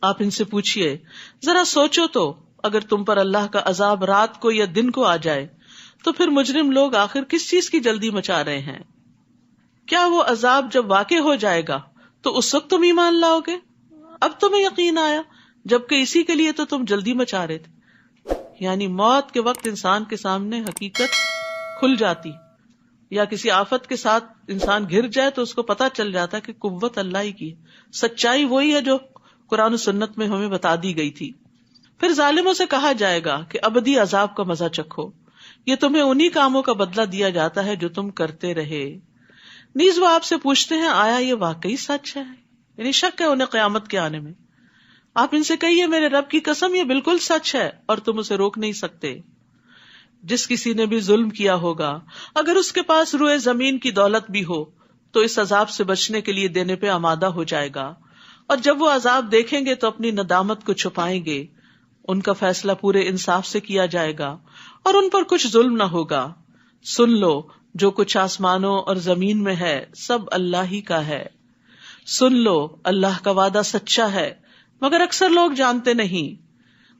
آپ ان سے پوچھئے ذرا سوچو تو اگر تم پر اللہ کا عذاب رات کو یا دن کو آ جائے تو پھر مجرم لوگ آخر کس چیز کی جلدی مچا رہے ہیں؟ کیا وہ عذاب جب واقع ہو جائے گا تو اس وقت تم ایمان لاؤ گے؟ اب تمہیں یقین آیا جبکہ اسی کے لیے تو تم جلدی مچا رہے تھے. یعنی موت کے وقت انسان کے سامنے حقیقت کھل جاتی، یا کسی آفت کے ساتھ انسان گر جائے تو اس کو پتا چل جاتا کہ قوت اللہ ہی کی ہے، سچائی وہی ہے جو قرآن و سنت میں ہمیں بتا دی گئی تھی. پھر ظالموں سے کہا جائے گا کہ ابدی عذاب کا مزہ چکھو، یہ تمہیں انہی کاموں کا بدلہ دیا جاتا ہے جو تم کرتے رہے. نیز وہ آپ سے پوچھتے ہیں آیا یہ واقعی سچ ہے؟ یعنی شک ہے انہیں قیامت کے آنے میں. آپ ان سے کہیے میرے رب کی قسم یہ بالکل سچ ہے اور تم اسے روک نہیں سکتے. جس کسی نے بھی ظلم کیا ہوگا اگر اس کے پاس روئے زمین کی دولت بھی ہو تو اس عذاب سے بچنے کے لیے دینے پہ آمادہ ہو جائے گا، اور جب وہ عذاب دیکھیں گے تو اپنی ندامت کو چھپائیں گے. ان کا فیصلہ پورے انصاف سے کیا جائے گا اور ان پر کچھ ظلم نہ ہوگا. سن لو جو کچھ آسمانوں اور زمین میں ہے سب اللہ ہی کا ہے. سن لو اللہ کا وعدہ سچا ہے مگر اکثر لوگ جانتے نہیں.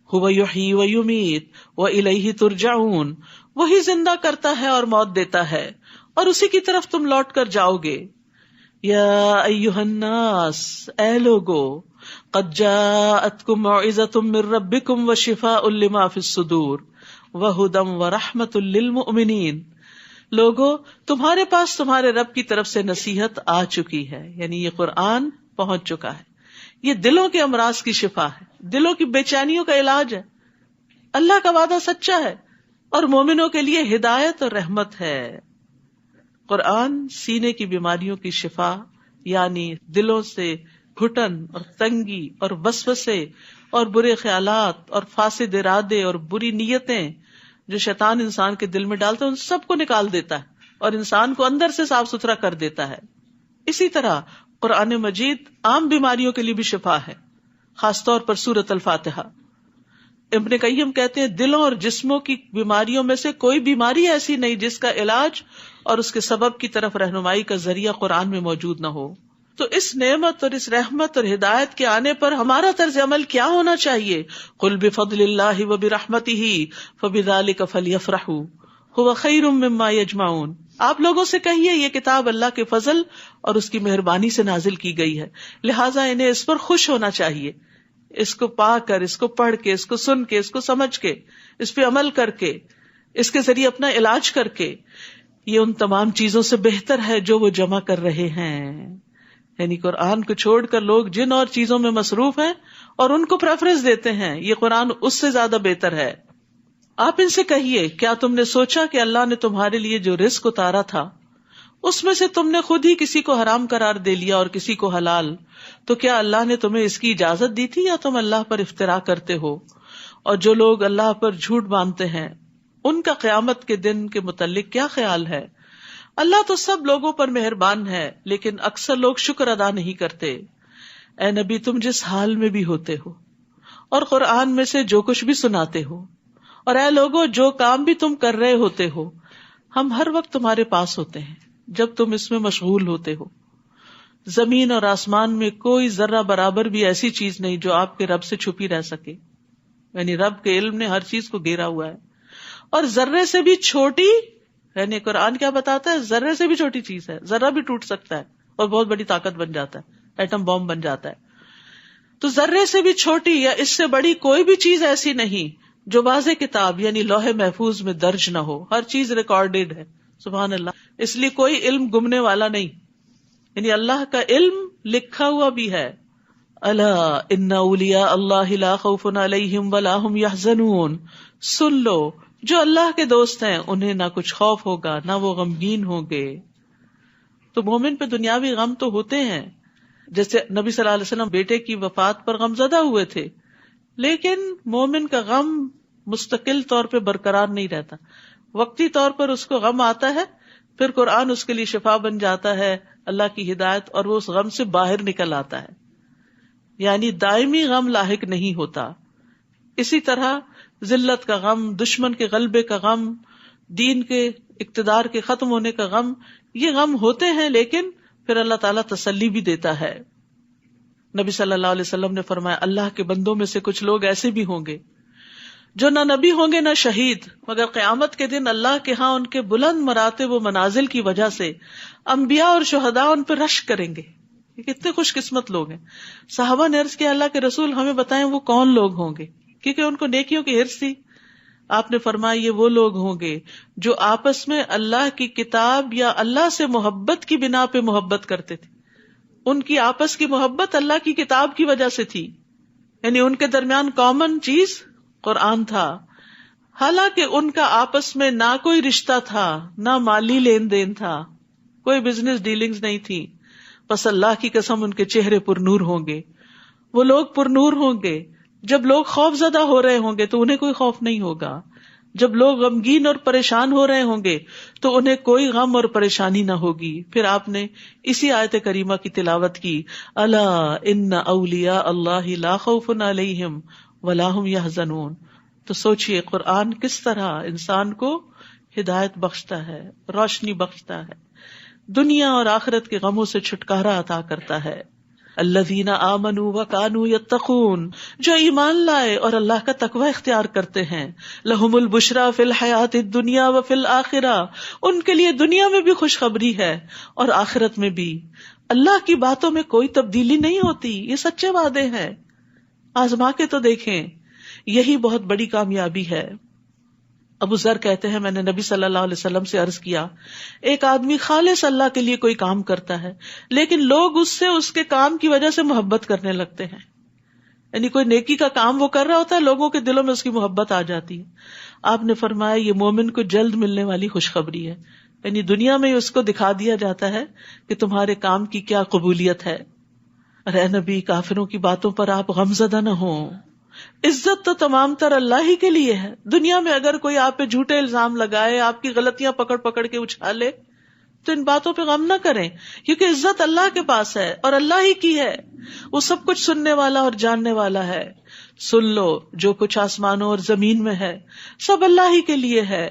هو یحیی و یمیت والیہ ترجعون، وہی زندہ کرتا ہے اور موت دیتا ہے اور اسی کی طرف تم لوٹ کر جاؤ گے. یا ایھا الناس، اے لوگو، قد جاءتکم موعظۃ من ربکم وشفاء لما فی الصدور وہدی ورحمۃ للمؤمنین. لوگو تمہارے پاس تمہارے رب کی طرف سے نصیحت آ چکی ہے، یعنی یہ قرآن پہنچ چکا ہے. یہ دلوں کے امراض کی شفا ہے، دلوں کی بے چینیوں کا علاج ہے. اللہ کا وعدہ سچا ہے اور مومنوں کے لیے ہدایت اور رحمت ہے. قرآن سینے کی بیماریوں کی شفا، یعنی دلوں سے گھٹن اور تنگی اور وسوسے اور برے خیالات اور فاسد ارادے اور بری نیتیں جو شیطان انسان کے دل میں ڈالتا ہے ان سب کو نکال دیتا ہے اور انسان کو اندر سے صاف ستھرا کر دیتا ہے. اسی طرح قرآن مجید عام بیماریوں کے لیے بھی شفا ہے، خاص طور پر سورۃ الفاتحہ. ابن قیم کہتے ہیں دلوں اور جسموں کی بیماریوں میں سے کوئی بیماری ایسی نہیں جس کا علاج اور اس کے سبب کی طرف رہنمائی کا ذریعہ قرآن میں موجود نہ ہو. تو اس نعمت اور اس رحمت اور ہدایت کے آنے پر ہمارا طرز عمل کیا ہونا چاہیے؟ قل بفضل اللہ وبرحمتہ فبذلک فلیفرحوا ھو خیر مما یجمعون. آپ لوگوں سے کہیے یہ کتاب اللہ کے فضل اور اس کی مہربانی سے نازل کی گئی ہے، لہٰذا انہیں اس پر خوش ہونا چاہیے. اس کو پا کر، اس کو پڑھ کے، اس کو سن کے، اس کو سمجھ کے، اس پہ عمل کر کے، اس کے ذریعے اپنا علاج کر کے، یہ ان تمام چیزوں سے بہتر ہے جو وہ جمع کر رہے ہیں. یعنی قرآن کو چھوڑ کر لوگ جن اور چیزوں میں مصروف ہیں اور ان کو پریفرنس دیتے ہیں، یہ قرآن اس سے زیادہ بہتر ہے. آپ ان سے کہیے کیا تم نے سوچا کہ اللہ نے تمہارے لیے جو رزق اتارا تھا اس میں سے تم نے خود ہی کسی کو حرام قرار دے لیا اور کسی کو حلال، تو کیا اللہ نے تمہیں اس کی اجازت دی تھی یا تم اللہ پر افتراء کرتے ہو؟ اور جو لوگ اللہ پر جھوٹ باندھتے ہیں ان کا قیامت کے دن کے متعلق کیا خیال ہے؟ اللہ تو سب لوگوں پر مہربان ہے لیکن اکثر لوگ شکر ادا نہیں کرتے. اے نبی تم جس حال میں بھی ہوتے ہو اور قرآن میں سے جو کچھ بھی سناتے ہو، اور اے لوگو جو کام بھی تم کر رہے ہوتے ہو، ہم ہر وقت تمہارے پاس ہوتے ہیں جب تم اس میں مشغول ہوتے ہو. زمین اور آسمان میں کوئی ذرہ برابر بھی ایسی چیز نہیں جو آپ کے رب سے چھپی رہ سکے. یعنی رب کے علم نے ہر چیز کو گھیرا ہوا ہے. اور ذرے سے بھی چھوٹی، یعنی قرآن کیا بتاتا ہے، ذرے سے بھی چھوٹی چیز ہے، ذرہ بھی ٹوٹ سکتا ہے اور بہت بڑی طاقت بن جاتا ہے، ایٹم بم بن جاتا ہے. تو ذرے سے بھی چھوٹی یا اس سے بڑی کوئی بھی چیز ایسی نہیں جو واضح کتاب یعنی لوح محفوظ میں درج نہ ہو. ہر چیز ریکارڈیڈ ہے. سبحان اللہ. اس لیے کوئی علم گمنے والا نہیں، یعنی اللہ کا علم لکھا ہوا بھی ہے. الا ان اولیاء اللہ لا خوف علیہم ولا هم یحزنون. سن لو جو اللہ کے دوست ہیں انہیں نہ کچھ خوف ہوگا نہ وہ غمگین ہوں گے. تو مومن پہ دنیاوی غم تو ہوتے ہیں، جیسے نبی صلی اللہ علیہ وسلم بیٹے کی وفات پر غمزدہ ہوئے تھے، لیکن مومن کا غم مستقل طور پہ برقرار نہیں رہتا. وقتی طور پر اس کو غم آتا ہے، پھر قرآن اس کے لیے شفا بن جاتا ہے، اللہ کی ہدایت، اور وہ اس غم سے باہر نکل آتا ہے. یعنی دائمی غم لاحق نہیں ہوتا. اسی طرح ذلت کا غم، دشمن کے غلبے کا غم، دین کے اقتدار کے ختم ہونے کا غم، یہ غم ہوتے ہیں لیکن پھر اللہ تعالیٰ تسلی بھی دیتا ہے. نبی صلی اللہ علیہ وسلم نے فرمایا اللہ کے بندوں میں سے کچھ لوگ ایسے بھی ہوں گے جو نہ نبی ہوں گے نہ شہید، مگر قیامت کے دن اللہ کے ہاں ان کے بلند مراتب و منازل کی وجہ سے انبیاء اور شہداء ان پہ رشک کریں گے. یہ کتنے خوش قسمت لوگ ہیں. صحابہ نے عرض کیا اللہ کے رسول ہمیں بتائیں وہ کون لوگ ہوں گے، کیونکہ ان کو نیکیوں کی ہرس تھی. آپ نے فرمایا یہ وہ لوگ ہوں گے جو آپس میں اللہ کی کتاب یا اللہ سے محبت کی بنا پہ محبت کرتے تھے. ان کی آپس کی محبت اللہ کی کتاب کی وجہ سے تھی، یعنی ان کے درمیان کامن چیز قرآن تھا، حالانکہ ان کا آپس میں نہ کوئی رشتہ تھا، نہ مالی لین دین تھا، کوئی بزنس ڈیلنگز نہیں تھی. بس اللہ کی قسم ان کے چہرے پر نور ہوں گے. وہ لوگ پر نور ہوں گے. جب لوگ خوف زدہ ہو رہے ہوں گے تو انہیں کوئی خوف نہیں ہوگا. جب لوگ غمگین اور پریشان ہو رہے ہوں گے تو انہیں کوئی غم اور پریشانی نہ ہوگی. پھر آپ نے اسی آیت کریمہ کی تلاوت کی، الا ان اولیاء اللہ لا خوف علیہم ولا هم يحزنون. تو سوچئے قرآن کس طرح انسان کو ہدایت بخشتا ہے، روشنی بخشتا ہے، دنیا اور آخرت کے غموں سے چھٹکارا عطا کرتا ہے. الذین آمنوا وکانوا یتقون، جو ایمان لائے اور اللہ کا تقوی اختیار کرتے ہیں. لہم البشری فی الحیاۃ الدنیا وفی الآخرہ، ان کے لیے دنیا میں بھی خوشخبری ہے اور آخرت میں بھی. اللہ کی باتوں میں کوئی تبدیلی نہیں ہوتی، یہ سچے وعدے ہیں. آزما کے تو دیکھیں، یہی بہت بڑی کامیابی ہے. ابو ذر کہتے ہیں میں نے نبی صلی اللہ علیہ وسلم سے عرض کیا، ایک آدمی خالص اللہ کے لیے کوئی کام کرتا ہے لیکن لوگ اس سے اس کے کام کی وجہ سے محبت کرنے لگتے ہیں. یعنی کوئی نیکی کا کام وہ کر رہا ہوتا ہے، لوگوں کے دلوں میں اس کی محبت آ جاتی ہے. آپ نے فرمایا یہ مومن کو جلد ملنے والی خوشخبری ہے. یعنی دنیا میں اس کو دکھا دیا جاتا ہے کہ تمہارے کام کی کیا قبولیت ہے. اے نبی کافروں کی باتوں پر آپ غمزدہ نہ ہوں. عزت تو تمام تر اللہ ہی کے لیے ہے. دنیا میں اگر کوئی آپ پہ جھوٹے الزام لگائے، آپ کی غلطیاں پکڑ پکڑ کے اچھالے، تو ان باتوں پہ غم نہ کریں، کیونکہ عزت اللہ کے پاس ہے اور اللہ ہی کی ہے. وہ سب کچھ سننے والا اور جاننے والا ہے. سن لو جو کچھ آسمانوں اور زمین میں ہے سب اللہ ہی کے لیے ہے.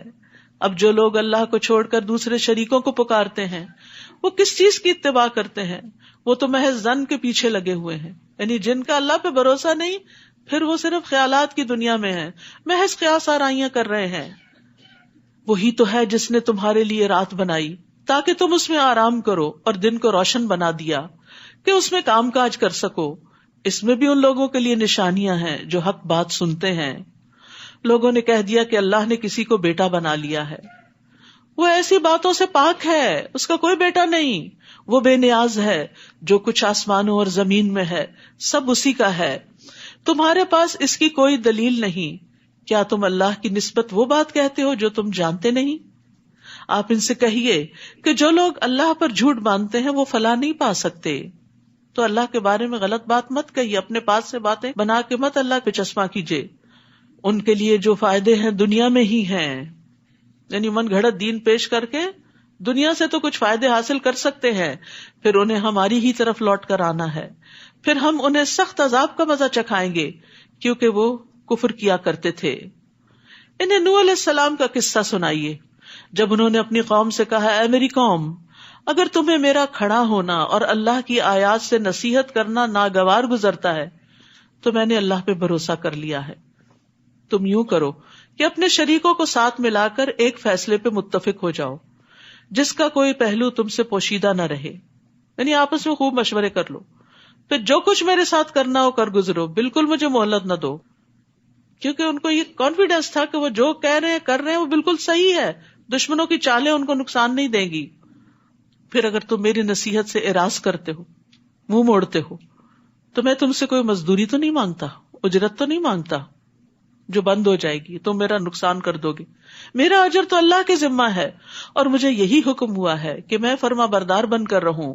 اب جو لوگ اللہ کو چھوڑ کر دوسرے شریکوں کو پکارتے ہیں وہ کس چیز کی اتباع کرتے ہیں؟ وہ تو محض ظن کے پیچھے لگے ہوئے ہیں. یعنی جن کا اللہ پہ بھروسہ نہیں، پھر وہ صرف خیالات کی دنیا میں ہیں، محض قیاس آرائیاں کر رہے ہیں. وہی تو ہے جس نے تمہارے لیے رات بنائی تاکہ تم اس میں آرام کرو اور دن کو روشن بنا دیا کہ اس میں کام کاج کر سکو. اس میں بھی ان لوگوں کے لیے نشانیاں ہیں جو حق بات سنتے ہیں. لوگوں نے کہہ دیا کہ اللہ نے کسی کو بیٹا بنا لیا ہے. وہ ایسی باتوں سے پاک ہے، اس کا کوئی بیٹا نہیں. وہ بے نیاز ہے. جو کچھ آسمانوں اور زمین میں ہے سب اسی کا ہے. تمہارے پاس اس کی کوئی دلیل نہیں. کیا تم اللہ کی نسبت وہ بات کہتے ہو جو تم جانتے نہیں؟ آپ ان سے کہیے کہ جو لوگ اللہ پر جھوٹ باندھتے ہیں وہ فلاح نہیں پا سکتے. تو اللہ کے بارے میں غلط بات مت کہیے، اپنے پاس سے باتیں بنا کے مت اللہ پہ چشمہ کیجیے. ان کے لیے جو فائدے ہیں دنیا میں ہی ہیں. یعنی من گھڑت دین پیش کر کے دنیا سے تو کچھ فائدے حاصل کر سکتے ہیں، پھر انہیں ہماری ہی طرف لوٹ کر آنا ہے. پھر ہم انہیں سخت عذاب کا مزہ چکھائیں گے کیونکہ وہ کفر کیا کرتے تھے. انہیں نوح علیہ السلام کا قصہ سنائیے جب انہوں نے اپنی قوم سے کہا، اے میری قوم، اگر تمہیں میرا کھڑا ہونا اور اللہ کی آیات سے نصیحت کرنا ناگوار گزرتا ہے تو میں نے اللہ پہ بھروسہ کر لیا ہے. تم یوں کرو کہ اپنے شریکوں کو ساتھ ملا کر ایک فیصلے پہ متفق ہو جاؤ جس کا کوئی پہلو تم سے پوشیدہ نہ رہے. یعنی آپس میں خوب مشورے کر لو، پھر جو کچھ میرے ساتھ کرنا ہو کر گزرو، بالکل مجھے مہلت نہ دو. کیونکہ ان کو یہ کانفیڈینس تھا کہ وہ جو کہہ رہے ہیں کر رہے ہیں وہ بالکل صحیح ہے، دشمنوں کی چالیں ان کو نقصان نہیں دیں گی. پھر اگر تم میری نصیحت سے اعراض کرتے ہو، منہ موڑتے ہو، تو میں تم سے کوئی مزدوری تو نہیں مانگتا، اجرت تو نہیں مانگتا جو بند ہو جائے گی، تم میرا نقصان کر دو گے. میرا اجر تو اللہ کے ذمہ ہے اور مجھے یہی حکم ہوا ہے کہ میں فرما بردار بن کر رہوں.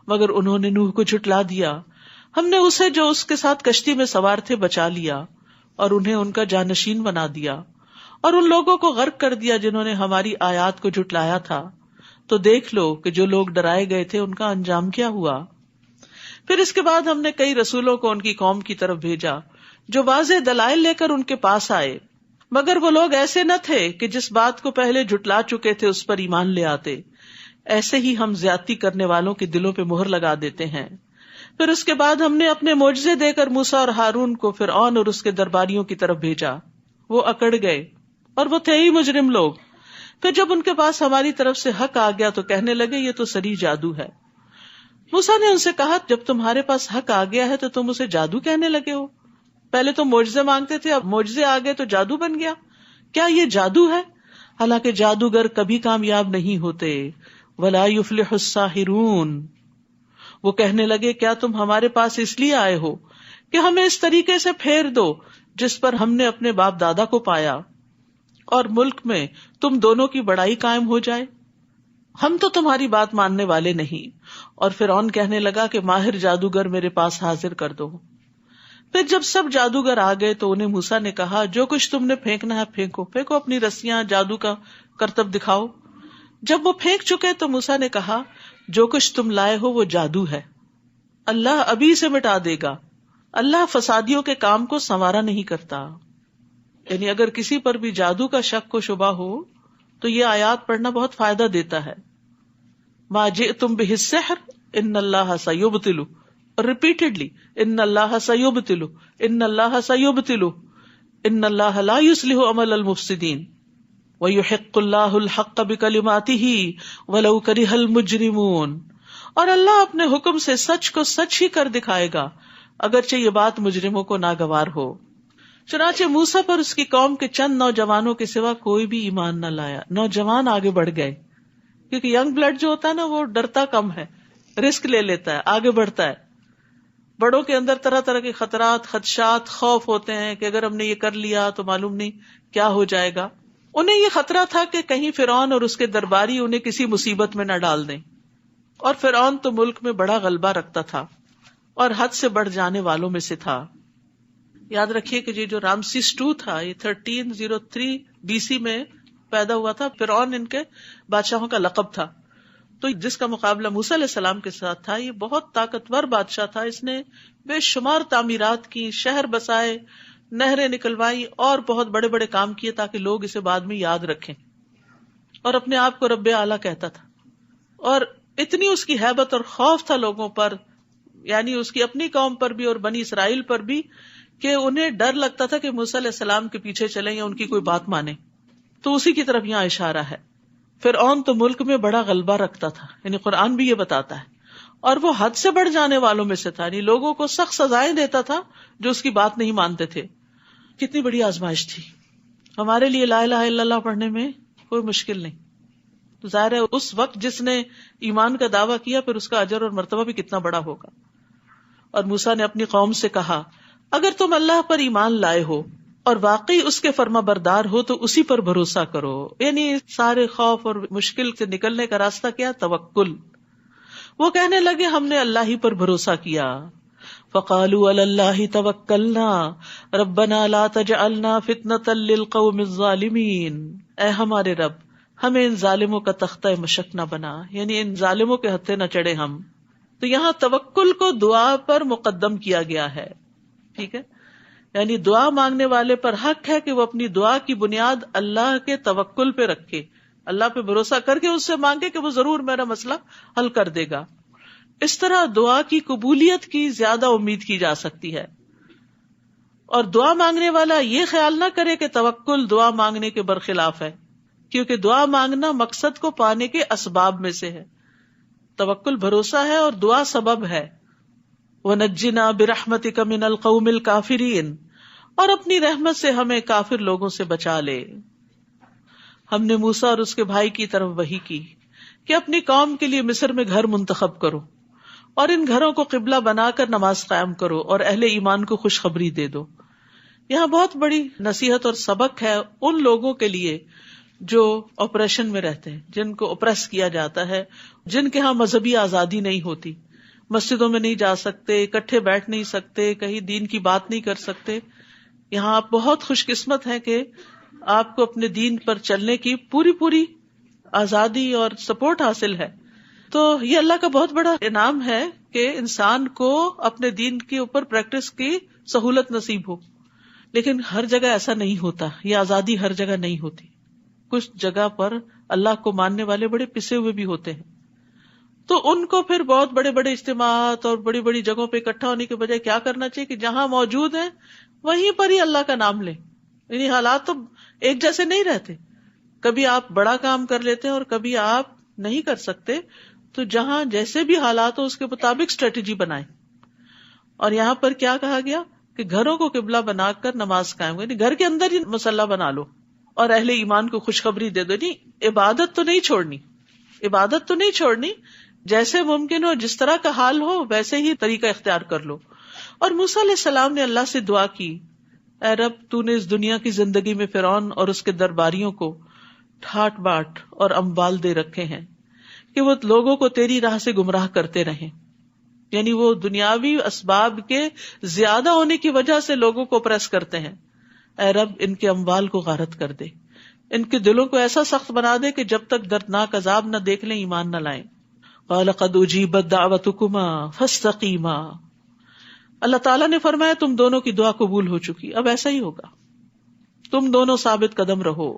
مگر انہوں نے نوح کو جھٹلا دیا. ہم نے اسے جو اس کے ساتھ کشتی میں سوار تھے بچا لیا اور انہیں ان کا جانشین بنا دیا اور ان لوگوں کو غرق کر دیا جنہوں نے ہماری آیات کو جھٹلایا تھا. تو دیکھ لو کہ جو لوگ ڈرائے گئے تھے ان کا انجام کیا ہوا. پھر اس کے بعد ہم نے کئی رسولوں کو ان کی قوم کی طرف بھیجا جو واضح دلائل لے کر ان کے پاس آئے، مگر وہ لوگ ایسے نہ تھے کہ جس بات کو پہلے جھٹلا چکے تھے اس پر ایمان لے آتے. ایسے ہی ہم زیادتی کرنے والوں کے دلوں پہ مہر لگا دیتے ہیں پھر اس کے بعد ہم نے اپنے معجزے دے کر موسیٰ اور ہارون کو فرعون اور اس کے درباریوں کی طرف بھیجا، وہ اکڑ گئے اور وہ تھے ہی مجرم لوگ۔ پھر جب ان کے پاس ہماری طرف سے حق آ گیا تو کہنے لگے یہ تو صریح جادو ہے۔ موسیٰ نے ان سے کہا جب تمہارے پاس حق آ گیا ہے تو تم اسے جادو کہنے لگے ہو؟ پہلے تو معجزے مانگتے تھے، اب معجزے آ گئے تو جادو بن گیا؟ کیا یہ جادو ہے؟ حالانکہ جادوگر کبھی کامیاب نہیں ہوتے۔ وَلَا يُفْلِحُ السَّاحِرُونَ، وہ کہنے لگے کیا تم ہمارے پاس اس لیے آئے ہو کہ ہمیں اس طریقے سے پھیر دو جس پر ہم نے اپنے باپ دادا کو پایا، اور ملک میں تم دونوں کی بڑائی قائم ہو جائے؟ ہم تو تمہاری بات ماننے والے نہیں۔ اور فرعون کہنے لگا کہ ماہر جادوگر میرے پاس حاضر کر دو۔ پھر جب سب جادوگر آ گئے تو انہیں موسیٰ نے کہا جو کچھ تم نے پھینکنا ہے پھینکو، پھینکو اپنی رسیاں، جادو کا کرتب دکھاؤ۔ جب وہ پھینک چکے تو موسیٰ نے کہا جو کچھ تم لائے ہو وہ جادو ہے، اللہ ابھی سے مٹا دے گا، اللہ فسادیوں کے کام کو سنوارا نہیں کرتا۔ یعنی اگر کسی پر بھی جادو کا شک و شبہ ہو تو یہ آیات پڑھنا بہت فائدہ دیتا ہے۔ ما جئتم بہ السحر ان اللہ سیبطل، ریپیٹڈلی ان اللہ سیبطل، ان اللہ سیبطل، ان اللہ لا یصلح عمل المفسدین وَيُحِقُّ اللَّهُ الْحَقَّ بِكَلِمَاتِهِ وَلَوْ كَرِهَ الْمُجْرِمُونَ، اور اللہ اپنے حکم سے سچ کو سچ ہی کر دکھائے گا اگرچہ یہ بات مجرموں کو ناگوار ہو۔ چنانچہ موسیٰ پر اس کی قوم کے چند نوجوانوں کے سوا کوئی بھی ایمان نہ لایا۔ نوجوان آگے بڑھ گئے کیونکہ ینگ بلڈ جو ہوتا ہے نا وہ ڈرتا کم ہے، رسک لے لیتا ہے، آگے بڑھتا ہے۔ بڑوں کے اندر طرح طرح کے خطرات، خدشات، خوف ہوتے ہیں کہ اگر ہم نے یہ کر لیا تو معلوم نہیں کیا ہو جائے گا۔ انہیں یہ خطرہ تھا کہ کہیں فرعون اور اس کے درباری انہیں کسی مصیبت میں نہ ڈال دیں، اور فرعون تو ملک میں بڑا غلبہ رکھتا تھا اور حد سے بڑھ جانے والوں میں سے تھا۔ یاد رکھیے کہ یہ جو رامسیس II تھا یہ 1303 BC میں پیدا ہوا تھا۔ فرعون ان کے بادشاہوں کا لقب تھا، تو جس کا مقابلہ موسیٰ علیہ السلام کے ساتھ تھا یہ بہت طاقتور بادشاہ تھا۔ اس نے بے شمار تعمیرات کی، شہر بسائے، نہریں نکلوائی اور بہت بڑے بڑے کام کیے تاکہ لوگ اسے بعد میں یاد رکھیں، اور اپنے آپ کو رب اعلیٰ کہتا تھا۔ اور اتنی اس کی ہیبت اور خوف تھا لوگوں پر، یعنی اس کی اپنی قوم پر بھی اور بنی اسرائیل پر بھی، کہ انہیں ڈر لگتا تھا کہ موسیٰ علیہ السلام کے پیچھے چلیں یا ان کی کوئی بات مانیں۔ تو اسی کی طرف یہاں اشارہ ہے۔ فرعون تو ملک میں بڑا غلبہ رکھتا تھا، یعنی قرآن بھی یہ بتاتا ہے، اور وہ حد سے بڑھ جانے والوں میں سے تھا، یعنی لوگوں کو سخت سزائیں دیتا تھا جو اس کی بات نہیں مانتے تھے۔ کتنی بڑی آزمائش تھی ہمارے لیے لا الہ الا اللہ پڑھنے میں کوئی مشکل نہیں۔ تو ظاہر ہے اس وقت جس نے ایمان کا دعویٰ کیا پھر اس کا اجر اور مرتبہ بھی کتنا بڑا ہوگا۔ اور موسیٰ نے اپنی قوم سے کہا اگر تم اللہ پر ایمان لائے ہو اور واقعی اس کے فرما بردار ہو تو اسی پر بھروسہ کرو، یعنی سارے خوف اور مشکل سے نکلنے کا راستہ کیا؟ توکل۔ وہ کہنے لگے ہم نے اللہ ہی پر بھروسہ کیا۔ فقالوا علی اللہ توکلنا ربنا لا تجعلنا فتنة للقوم الظالمین، اے ہمارے رب ہمیں ان ظالموں کا تختہ مشق نہ بنا، یعنی ان ظالموں کے ہتھے نہ چڑھے ہم۔ تو یہاں توکل کو دعا پر مقدم کیا گیا ہے، ٹھیک ہے، یعنی دعا مانگنے والے پر حق ہے کہ وہ اپنی دعا کی بنیاد اللہ کے توکل پہ رکھے، اللہ پہ بھروسہ کر کے اس سے مانگے کہ وہ ضرور میرا مسئلہ حل کر دے گا۔ اس طرح دعا کی قبولیت کی زیادہ امید کی جا سکتی ہے، اور دعا مانگنے والا یہ خیال نہ کرے کہ توکل دعا مانگنے کے برخلاف ہے، کیونکہ دعا مانگنا مقصد کو پانے کے اسباب میں سے ہے، توکل بھروسہ ہے اور دعا سبب ہے۔ وَنَجِّنَا بِرَحْمَتِكَ مِنَ الْقَوْمِ الْكَافِرِينَ، اور اپنی رحمت سے ہمیں کافر لوگوں سے بچا لے۔ ہم نے موسیٰ اور اس کے بھائی کی طرف وحی کی کہ اپنی قوم کے لیے مصر میں گھر منتخب کرو اور ان گھروں کو قبلہ بنا کر نماز قائم کرو اور اہل ایمان کو خوشخبری دے دو۔ یہاں بہت بڑی نصیحت اور سبق ہے ان لوگوں کے لیے جو آپریشن میں رہتے ہیں، جن کو اپریس کیا جاتا ہے، جن کے ہاں مذہبی آزادی نہیں ہوتی، مسجدوں میں نہیں جا سکتے، اکٹھے بیٹھ نہیں سکتے، کہیں دین کی بات نہیں کر سکتے۔ یہاں آپ بہت خوش قسمت ہیں کہ آپ کو اپنے دین پر چلنے کی پوری آزادی اور سپورٹ حاصل ہے۔ تو یہ اللہ کا بہت بڑا انعام ہے کہ انسان کو اپنے دین کے اوپر پریکٹس کی سہولت نصیب ہو، لیکن ہر جگہ ایسا نہیں ہوتا، یہ آزادی ہر جگہ نہیں ہوتی۔ کچھ جگہ پر اللہ کو ماننے والے بڑے پسے ہوئے بھی ہوتے ہیں، تو ان کو پھر بہت بڑے بڑے اجتماعات اور بڑی بڑی جگہوں پہ اکٹھا ہونے کے بجائے کیا کرنا چاہیے کہ جہاں موجود ہیں وہیں پر ہی اللہ کا نام لیں. یعنی حالات تو ایک جیسے نہیں رہتے، کبھی آپ بڑا کام کر لیتے ہیں اور کبھی آپ نہیں کر سکتے، تو جہاں جیسے بھی حالات ہو اس کے مطابق اسٹریٹجی بنائیں. اور یہاں پر کیا کہا گیا کہ گھروں کو قبلہ بنا کر نماز قائم کرو، یعنی گھر کے اندر ہی مصلی بنا لو اور اہل ایمان کو خوشخبری دے دو. نہیں، عبادت تو نہیں چھوڑنی، عبادت تو نہیں چھوڑنی، جیسے ممکن ہو جس طرح کا حال ہو ویسے ہی طریقہ اختیار کر لو. اور موسیٰ علیہ السلام نے اللہ سے دعا کی، اے رب تو نے اس دنیا کی زندگی میں فرعون اور اس کے درباریوں کو ٹھاٹ باٹ اور اموال دے رکھے ہیں کہ وہ لوگوں کو تیری راہ سے گمراہ کرتے رہیں. یعنی وہ دنیاوی اسباب کے زیادہ ہونے کی وجہ سے لوگوں کو پریس کرتے ہیں. اے رب ان کے اموال کو غارت کر دے، ان کے دلوں کو ایسا سخت بنا دے کہ جب تک دردناک عذاب نہ دیکھ لیں ایمان نہ لائیں. قال قد اجیبت دعوتکما فاستقیما. اللہ تعالیٰ نے فرمایا تم دونوں کی دعا قبول ہو چکی، اب ایسا ہی ہوگا، تم دونوں ثابت قدم رہو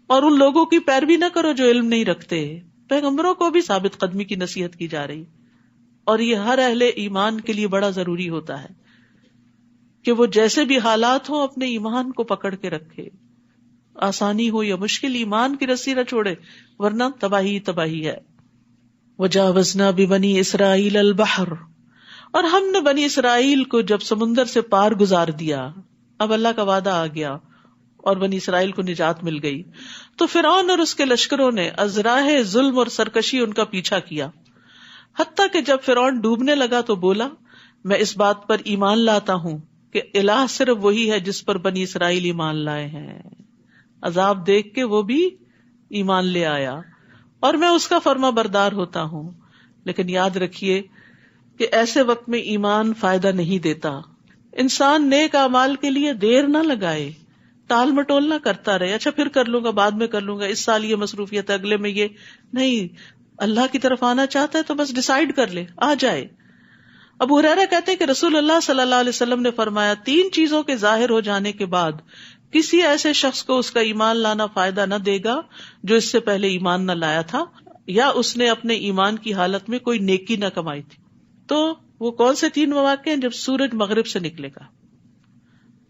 اور ان لوگوں کی پیروی نہ کرو جو علم نہیں رکھتے. پیغمبروں کو بھی ثابت قدمی کی نصیحت کی جا رہی، اور یہ ہر اہل ایمان کے لیے بڑا ضروری ہوتا ہے کہ وہ جیسے بھی حالات ہوں اپنے ایمان کو پکڑ کے رکھے، آسانی ہو یا مشکل ایمان کی رسی نہ چھوڑے، ورنہ تباہی تباہی ہے. وجاوزنا ببنی اسرائیل البحر، اور ہم نے بنی اسرائیل کو جب سمندر سے پار گزار دیا، اب اللہ کا وعدہ آ گیا اور بنی اسرائیل کو نجات مل گئی، تو فرعون اور اس کے لشکروں نے ازراہ ظلم اور سرکشی ان کا پیچھا کیا، حتیٰ کہ جب فرعون ڈوبنے لگا تو بولا میں اس بات پر ایمان لاتا ہوں کہ الہ صرف وہی ہے جس پر بنی اسرائیل ایمان لائے ہیں. عذاب دیکھ کے وہ بھی ایمان لے آیا اور میں اس کا فرما بردار ہوتا ہوں. لیکن یاد رکھیے کہ ایسے وقت میں ایمان فائدہ نہیں دیتا. انسان نیک اعمال کے لیے دیر نہ لگائے، ٹال مٹول نہ کرتا رہے، اچھا پھر کر لوں گا، بعد میں کر لوں گا، اس سال یہ مصروفیت ہے، اگلے میں یہ نہیں. اللہ کی طرف آنا چاہتا ہے تو بس ڈیسائیڈ کر لے، آ جائے. ابو ہریرہ کہتے ہیں کہ رسول اللہ صلی اللہ علیہ وسلم نے فرمایا 3 چیزوں کے ظاہر ہو جانے کے بعد کسی ایسے شخص کو اس کا ایمان لانا فائدہ نہ دے گا جو اس سے پہلے ایمان نہ لایا تھا یا اس نے اپنے ایمان کی حالت میں کوئی نیکی نہ کمائی تھی. تو وہ کون سے 3 مواقع ہیں؟ جب سورج مغرب سے نکلے گا،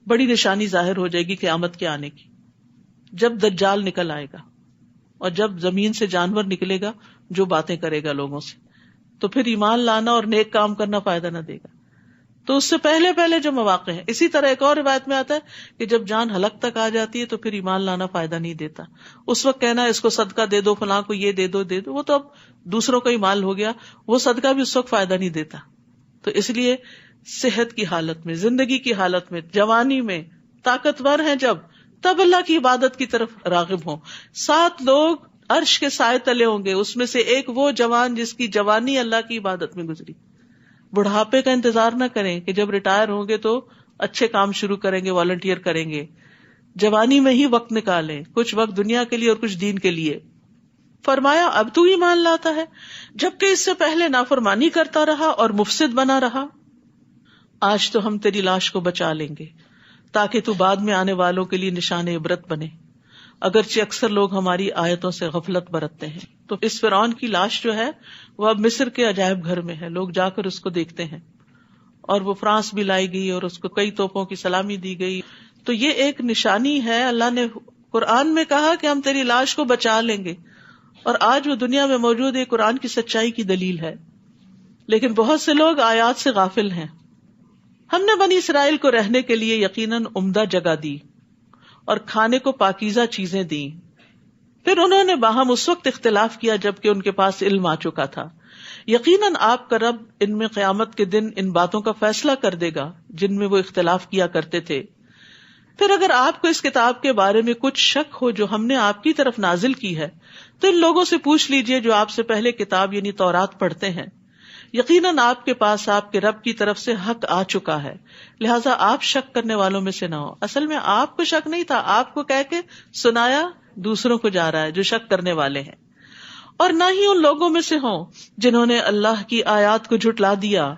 بڑی نشانی ظاہر ہو جائے گی قیامت کے آنے کی، جب دجال نکل آئے گا، اور جب زمین سے جانور نکلے گا جو باتیں کرے گا لوگوں سے، تو پھر ایمان لانا اور نیک کام کرنا فائدہ نہ دے گا. تو اس سے پہلے پہلے جو مواقع ہیں. اسی طرح ایک اور روایت میں آتا ہے کہ جب جان حلق تک آ جاتی ہے تو پھر ایمان لانا فائدہ نہیں دیتا. اس وقت کہنا اس کو صدقہ دے دو، فلاں کو یہ دے دو وہ تو اب دوسروں کا ہی مال ہو گیا، وہ صدقہ بھی اس وقت فائدہ نہیں دیتا. تو اس لیے صحت کی حالت میں، زندگی کی حالت میں، جوانی میں، طاقتور ہیں جب، تب اللہ کی عبادت کی طرف راغب ہوں. 7 لوگ عرش کے سائے تلے ہوں گے، اس میں سے ایک وہ جوان جس کی جوانی اللہ کی عبادت میں گزری. بڑھاپے کا انتظار نہ کریں کہ جب ریٹائر ہوں گے تو اچھے کام شروع کریں گے، والنٹیئر کریں گے. جوانی میں ہی وقت نکالیں، کچھ وقت دنیا کے لیے اور کچھ دین کے لیے. فرمایا اب تو ایمان لاتا ہے جبکہ اس سے پہلے نافرمانی کرتا رہا اور مفسد بنا رہا. آج تو ہم تیری لاش کو بچا لیں گے تاکہ تو بعد میں آنے والوں کے لیے نشان عبرت بنے، اگرچہ اکثر لوگ ہماری آیتوں سے غفلت برتتے ہیں. تو اس فرعون کی لاش جو ہے وہ اب مصر کے عجائب گھر میں ہے، لوگ جا کر اس کو دیکھتے ہیں، اور وہ فرانس بھی لائی گئی اور اس کو کئی توپوں کی سلامی دی گئی. تو یہ ایک نشانی ہے. اللہ نے قرآن میں کہا کہ ہم تیری لاش کو بچا لیں گے، اور آج وہ دنیا میں موجود ہے، قرآن کی سچائی کی دلیل ہے. لیکن بہت سے لوگ آیات سے غافل ہیں. ہم نے بنی اسرائیل کو رہنے کے لیے یقیناً عمدہ جگہ دی اور کھانے کو پاکیزہ چیزیں دیں. پھر انہوں نے باہم اس وقت اختلاف کیا جبکہ ان کے پاس علم آ چکا تھا. یقیناً آپ کا رب ان میں قیامت کے دن ان باتوں کا فیصلہ کر دے گا جن میں وہ اختلاف کیا کرتے تھے. پھر اگر آپ کو اس کتاب کے بارے میں کچھ شک ہو جو ہم نے آپ کی طرف نازل کی ہے تو ان لوگوں سے پوچھ لیجئے جو آپ سے پہلے کتاب یعنی تورات پڑھتے ہیں. یقیناً آپ کے پاس آپ کے رب کی طرف سے حق آ چکا ہے، لہٰذا آپ شک کرنے والوں میں سے نہ ہو. اصل میں آپ کو شک نہیں تھا، آپ کو کہہ کے سنایا دوسروں کو جا رہا ہے جو شک کرنے والے ہیں. اور نہ ہی ان لوگوں میں سے ہوں جنہوں نے اللہ کی آیات کو جھٹلا دیا،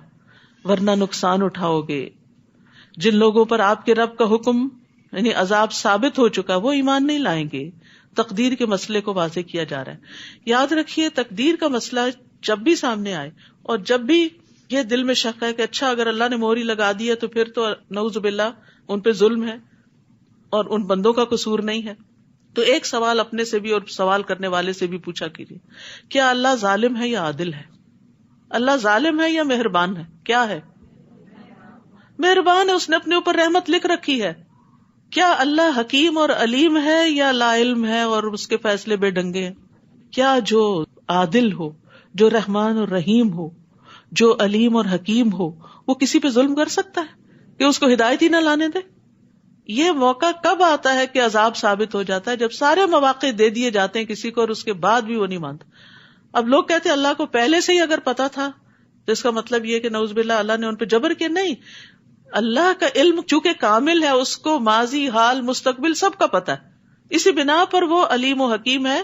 ورنہ نقصان اٹھاؤ گے. جن لوگوں پر آپ کے رب کا حکم یعنی عذاب ثابت ہو چکا وہ ایمان نہیں لائیں گے. تقدیر کے مسئلے کو واضح کیا جا رہا ہے. یاد رکھیے تقدیر کا مسئلہ جب بھی سامنے آئے، اور جب بھی یہ دل میں شک ہے کہ اچھا اگر اللہ نے مہر لگا دی ہے تو پھر تو نعوذ باللہ ان پہ ظلم ہے اور ان بندوں کا قصور نہیں ہے، تو ایک سوال اپنے سے بھی اور سوال کرنے والے سے بھی پوچھا کیجیے، کیا اللہ ظالم ہے یا عادل ہے؟ اللہ ظالم ہے یا مہربان ہے؟ کیا ہے؟ مہربان ہے، اس نے اپنے اوپر رحمت لکھ رکھی ہے۔ کیا اللہ حکیم اور علیم ہے یا لا علم ہے اور اس کے فیصلے بے ڈنگے ہیں؟ کیا جو عادل ہو، جو رحمان اور رحیم ہو، جو علیم اور حکیم ہو، وہ کسی پہ ظلم کر سکتا ہے کہ اس کو ہدایت ہی نہ لانے دے؟ یہ موقع کب آتا ہے کہ عذاب ثابت ہو جاتا ہے؟ جب سارے مواقع دے دیے جاتے ہیں کسی کو اور اس کے بعد بھی وہ نہیں مانتا۔ اب لوگ کہتے ہیں اللہ کو پہلے سے ہی اگر پتا تھا تو اس کا مطلب یہ کہ نعوذ باللہ اللہ نے ان پہ جبر کیا؟ نہیں، اللہ کا علم چونکہ کامل ہے، اس کو ماضی، حال، مستقبل سب کا پتا ہے، اسی بنا پر وہ علیم و حکیم ہے۔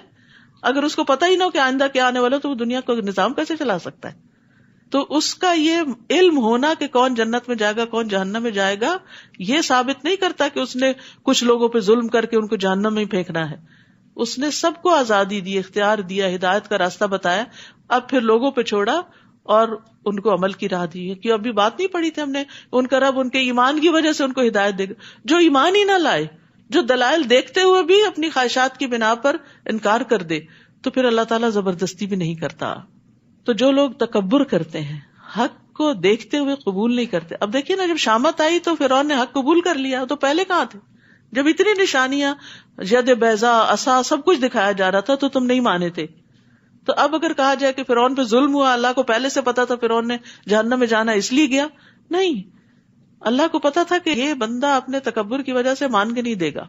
اگر اس کو پتا ہی نہ ہو کہ آئندہ کیا آنے والا تو وہ دنیا کو نظام کیسے چلا سکتا ہے؟ تو اس کا یہ علم ہونا کہ کون جنت میں جائے گا کون جہنم میں جائے گا، یہ ثابت نہیں کرتا کہ اس نے کچھ لوگوں پہ ظلم کر کے ان کو جہنم میں ہی پھینکنا ہے۔ اس نے سب کو آزادی دی، اختیار دیا، ہدایت کا راستہ بتایا، اب پھر لوگوں پہ چھوڑا اور ان کو عمل کی راہ دی ہے۔ کہ ابھی بات نہیں پڑھی تھی ہم نے، ان کا رب ان کے ایمان کی وجہ سے ان کو ہدایت دے گا۔ جو ایمان ہی نہ لائے، جو دلائل دیکھتے ہوئے بھی اپنی خواہشات کی بنا پر انکار کر دے، تو پھر اللہ تعالیٰ زبردستی بھی نہیں کرتا۔ تو جو لوگ تکبر کرتے ہیں، حق کو دیکھتے ہوئے قبول نہیں کرتے۔ اب دیکھیے نا، جب شامت آئی تو فرعون نے حق قبول کر لیا، تو پہلے کہاں تھے؟ جب اتنی نشانیاں، ید بیضا، عصا، سب کچھ دکھایا جا رہا تھا تو تم نہیں مانے تھے۔ تو اب اگر کہا جائے کہ فرعون پہ ظلم ہوا، اللہ کو پہلے سے پتا تھا فرعون نے جہنم میں جانا اس لیے گیا؟ نہیں، اللہ کو پتا تھا کہ یہ بندہ اپنے تکبر کی وجہ سے مان کے نہیں دے گا۔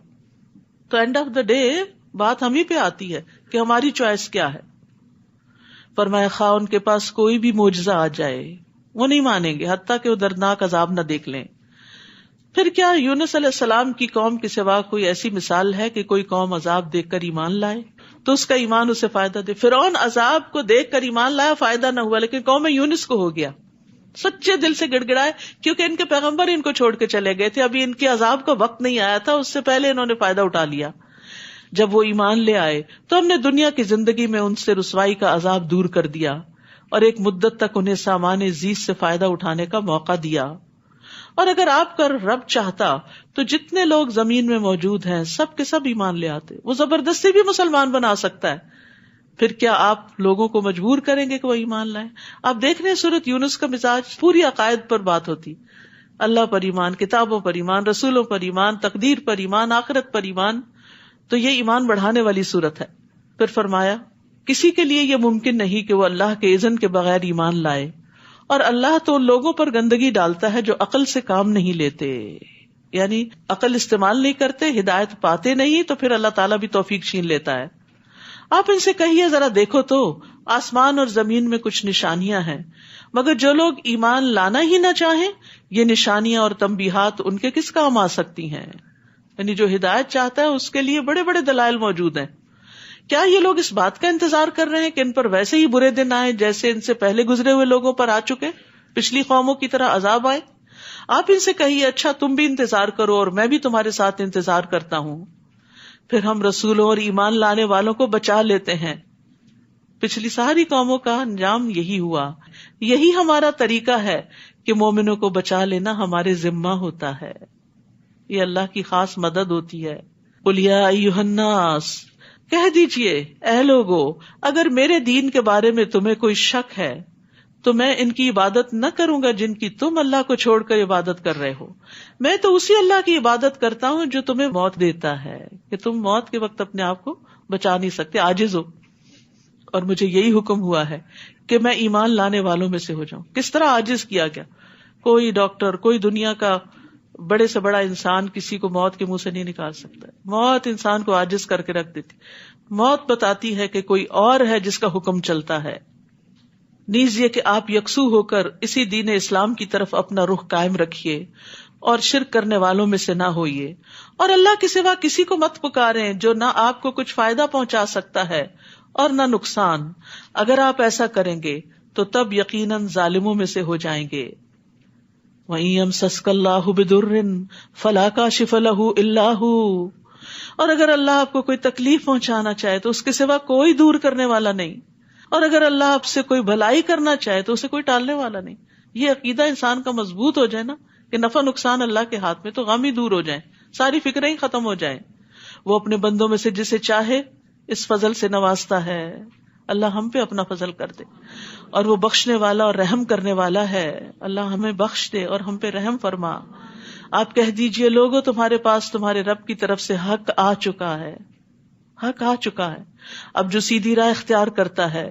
تو اینڈ آف دا ڈے بات ہم ہی پہ آتی ہے کہ ہماری چوائس کیا ہے۔ فرمایا خواہ ان کے پاس کوئی بھی معجزہ آ جائے وہ نہیں مانیں گے حتیٰ کہ وہ دردناک عذاب نہ دیکھ لیں۔ پھر کیا یونس علیہ السلام کی قوم کے سوا کوئی ایسی مثال ہے کہ کوئی قوم عذاب دیکھ کر ایمان لائے تو اس کا ایمان اسے فائدہ دے؟ فرعون عذاب کو دیکھ کر ایمان لایا، فائدہ نہ ہوا، لیکن قوم یونس کو ہو گیا۔ سچے دل سے گڑ گڑائے کیونکہ ان کے پیغمبر ان کو چھوڑ کے چلے گئے تھے، ابھی ان کے عذاب کا وقت نہیں آیا تھا، اس سے پہلے انہوں نے فائدہ اٹھا لیا۔ جب وہ ایمان لے آئے تو ہم نے دنیا کی زندگی میں ان سے رسوائی کا عذاب دور کر دیا اور ایک مدت تک انہیں سامان زیست سے فائدہ اٹھانے کا موقع دیا۔ اور اگر آپ کا رب چاہتا تو جتنے لوگ زمین میں موجود ہیں سب کے سب ایمان لے آتے، وہ زبردستی بھی مسلمان بنا سکتا ہے۔ پھر کیا آپ لوگوں کو مجبور کریں گے کہ وہ ایمان لائیں؟ آپ دیکھ رہے ہیں سورۃ یونس کا مزاج پوری عقائد پر بات ہوتی، اللہ پر ایمان، کتابوں پر ایمان، رسولوں پر ایمان، تقدیر پر ایمان، آخرت پر ایمان۔ تو یہ ایمان بڑھانے والی صورت ہے۔ پھر فرمایا کسی کے لیے یہ ممکن نہیں کہ وہ اللہ کے اذن کے بغیر ایمان لائے، اور اللہ تو ان لوگوں پر گندگی ڈالتا ہے جو عقل سے کام نہیں لیتے، یعنی عقل استعمال نہیں کرتے، ہدایت پاتے نہیں، تو پھر اللہ تعالیٰ بھی توفیق چھین لیتا ہے۔ آپ ان سے کہیے ذرا دیکھو تو آسمان اور زمین میں کچھ نشانیاں ہیں، مگر جو لوگ ایمان لانا ہی نہ چاہیں یہ نشانیاں اور تنبیہات ان کے کس کام آ سکتی ہیں؟ یعنی جو ہدایت چاہتا ہے اس کے لیے بڑے بڑے دلائل موجود ہیں۔ کیا یہ لوگ اس بات کا انتظار کر رہے ہیں کہ ان پر ویسے ہی برے دن آئے جیسے ان سے پہلے گزرے ہوئے لوگوں پر آ چکے، پچھلی قوموں کی طرح عذاب آئے؟ آپ ان سے کہیے اچھا تم بھی انتظار کرو اور میں بھی تمہارے ساتھ انتظار کرتا ہوں، پھر ہم رسولوں اور ایمان لانے والوں کو بچا لیتے ہیں۔ پچھلی ساری قوموں کا انجام یہی ہوا، یہی ہمارا طریقہ ہے کہ مومنوں کو بچا لینا ہمارے ذمہ ہوتا ہے، یہ اللہ کی خاص مدد ہوتی ہے۔ قل یا ایھا الناس، کہہ دیجئے اے لوگو، اگر میرے دین کے بارے میں تمہیں کوئی شک ہے تو میں ان کی عبادت نہ کروں گا جن کی تم اللہ کو چھوڑ کر عبادت کر رہے ہو، میں تو اسی اللہ کی عبادت کرتا ہوں جو تمہیں موت دیتا ہے، کہ تم موت کے وقت اپنے آپ کو بچا نہیں سکتے، عاجز ہو، اور مجھے یہی حکم ہوا ہے کہ میں ایمان لانے والوں میں سے ہو جاؤں۔ کس طرح عاجز کیا گیا؟ کوئی ڈاکٹر، کوئی دنیا کا بڑے سے بڑا انسان کسی کو موت کے منہ سے نہیں نکال سکتا، موت انسان کو عاجز کر کے رکھ دیتی۔ موت بتاتی ہے کہ کوئی اور ہے جس کا حکم چلتا ہے۔ نیز یہ کہ آپ یکسو ہو کر اسی دین اسلام کی طرف اپنا رخ قائم رکھیے اور شرک کرنے والوں میں سے نہ ہوئیے، اور اللہ کے سوا کسی کو مت پکاریں جو نہ آپ کو کچھ فائدہ پہنچا سکتا ہے اور نہ نقصان، اگر آپ ایسا کریں گے تو تب یقیناً ظالموں میں سے ہو جائیں گے۔ وَإِن يَمْسَسْكَ اللَّهُ بِضُرٍّ فَلَا كَاشِفَ لَهُ إِلَّا هُوَ، اور اگر اللہ آپ کو کوئی تکلیف پہنچانا چاہے تو اس کے سوا کوئی دور کرنے والا نہیں۔ اور اگر اللہ آپ سے کوئی بھلائی کرنا چاہے تو اسے کوئی ٹالنے والا نہیں. یہ عقیدہ انسان کا مضبوط ہو جائے نا کہ نفع نقصان اللہ کے ہاتھ میں، تو غم ہی دور ہو جائیں، ساری فکریں ہی ختم ہو جائیں. وہ اپنے بندوں میں سے جسے چاہے اس فضل سے نوازتا ہے. اللہ ہم پہ اپنا فضل کر دے، اور وہ بخشنے والا اور رحم کرنے والا ہے. اللہ ہمیں بخش دے اور ہم پہ رحم فرما. آپ کہہ دیجئے لوگوں تمہارے پاس تمہارے رب کی طرف سے حق آ چکا ہے، حق آ چکا ہے. اب جو سیدھی راہ اختیار کرتا ہے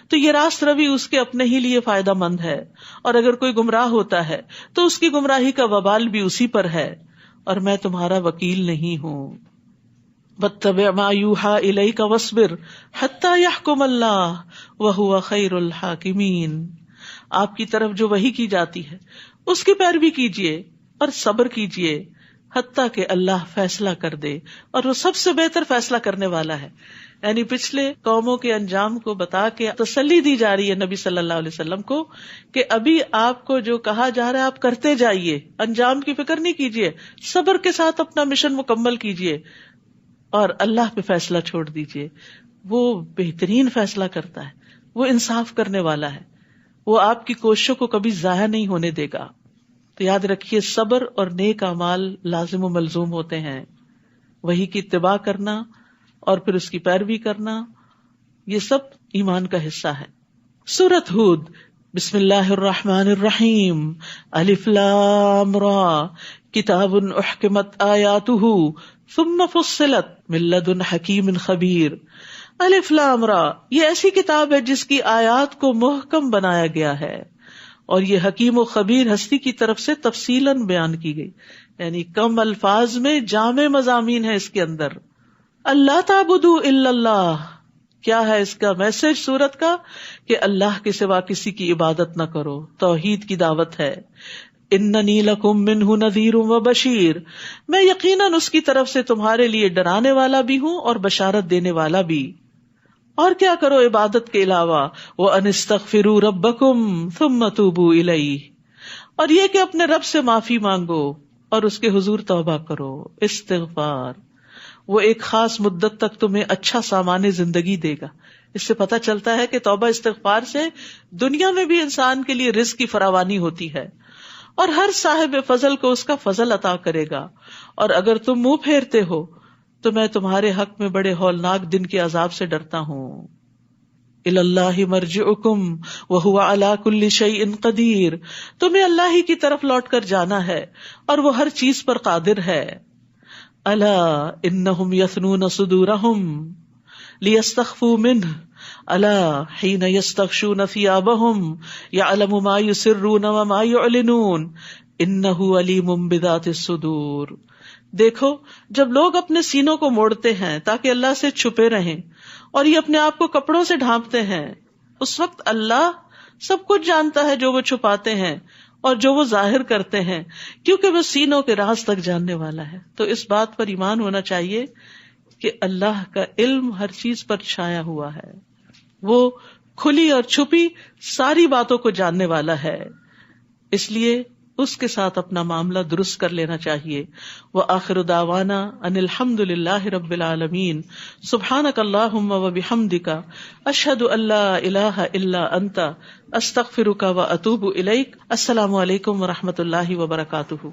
تو یہ راست روی اس کے اپنے ہی لیے فائدہ مند ہے، اور اگر کوئی گمراہ ہوتا ہے تو اس کی گمراہی کا وبال بھی اسی پر ہے، اور میں تمہارا وکیل نہیں ہوں. واتبع ما یوحی الیک واصبر حتی یحکم اللہ وہو خیر الحاکمین. آپ کی طرف جو وحی کی جاتی ہے اس کی پیروی کیجیے اور صبر کیجیے حتیٰ کہ اللہ فیصلہ کر دے، اور وہ سب سے بہتر فیصلہ کرنے والا ہے. یعنی پچھلے قوموں کے انجام کو بتا کے تسلی دی جا رہی ہے نبی صلی اللہ علیہ وسلم کو کہ ابھی آپ کو جو کہا جا رہا ہے آپ کرتے جائیے، انجام کی فکر نہیں کیجیے، صبر کے ساتھ اپنا مشن مکمل کیجیے اور اللہ پہ فیصلہ چھوڑ دیجیے. وہ بہترین فیصلہ کرتا ہے، وہ انصاف کرنے والا ہے، وہ آپ کی کوششوں کو کبھی ضائع نہیں ہونے دے گا. تو یاد رکھیے صبر اور نیک اعمال لازم و ملزوم ہوتے ہیں. وحی کی اتباع کرنا اور پھر اس کی پیروی کرنا، یہ سب ایمان کا حصہ ہے. سورۃ ہود. بسم اللہ الرحمن الرحیم. الف لام را کتاب احکمت آیاتہ ثم فصلت من لدن حکیم خبیر. الف لام را، یہ ایسی کتاب ہے جس کی آیات کو محکم بنایا گیا ہے اور یہ حکیم و خبیر ہستی کی طرف سے تفصیلاً بیان کی گئی. یعنی کم الفاظ میں جامع مضامین ہے اس کے اندر. اللہ تعبدوا الا اللہ، کیا ہے اس کا میسج سورت کا؟ کہ اللہ کے سوا کسی کی عبادت نہ کرو، توحید کی دعوت ہے. اننی لکم منہ نذیر و بشیر، میں یقیناً اس کی طرف سے تمہارے لیے ڈرانے والا بھی ہوں اور بشارت دینے والا بھی. اور کیا کرو عبادت کے علاوہ؟ وَأَنِ اسْتَغْفِرُوا رَبَّكُمْ ثُمَّ تُوبُوا إِلَيْهِ، اور یہ کہ اپنے رب سے معافی مانگو اور اس کے حضور توبہ کرو. استغفار وہ ایک خاص مدت تک تمہیں اچھا سامان زندگی دے گا. اس سے پتہ چلتا ہے کہ توبہ استغفار سے دنیا میں بھی انسان کے لیے رزق کی فراوانی ہوتی ہے اور ہر صاحب فضل کو اس کا فضل عطا کرے گا. اور اگر تم منہ پھیرتے ہو تو میں تمہارے حق میں بڑے ہولناک دن کے عذاب سے ڈرتا ہوں. الی اللہ مرجعکم وہو علی کل شیء قدیر، تمہیں اللہ ہی کی طرف لوٹ کر جانا ہے اور وہ ہر چیز پر قادر ہے. الا انہم یثنون صدورہم لیستخفوا منہ الا حین یستغشون ثیابہم یعلم ما یسرون وما یعلنون انہ علیم بذات الصدور. دیکھو جب لوگ اپنے سینوں کو موڑتے ہیں تاکہ اللہ سے چھپے رہیں اور یہ اپنے آپ کو کپڑوں سے ڈھانپتے ہیں، اس وقت اللہ سب کچھ جانتا ہے جو وہ چھپاتے ہیں اور جو وہ ظاہر کرتے ہیں، کیونکہ وہ سینوں کے راز تک جاننے والا ہے. تو اس بات پر ایمان ہونا چاہیے کہ اللہ کا علم ہر چیز پر چھایا ہوا ہے، وہ کھلی اور چھپی ساری باتوں کو جاننے والا ہے. اس لیے اس کے ساتھ اپنا معاملہ درست کر لینا چاہیے. وآخر دعوانا ان الحمد للہ رب العالمین. سبحانک اللہم وبحمدک اشہد ان لا الہ الا انت استغفرک واتوب الیک. السلام علیکم ورحمۃ اللہ وبرکاتہ.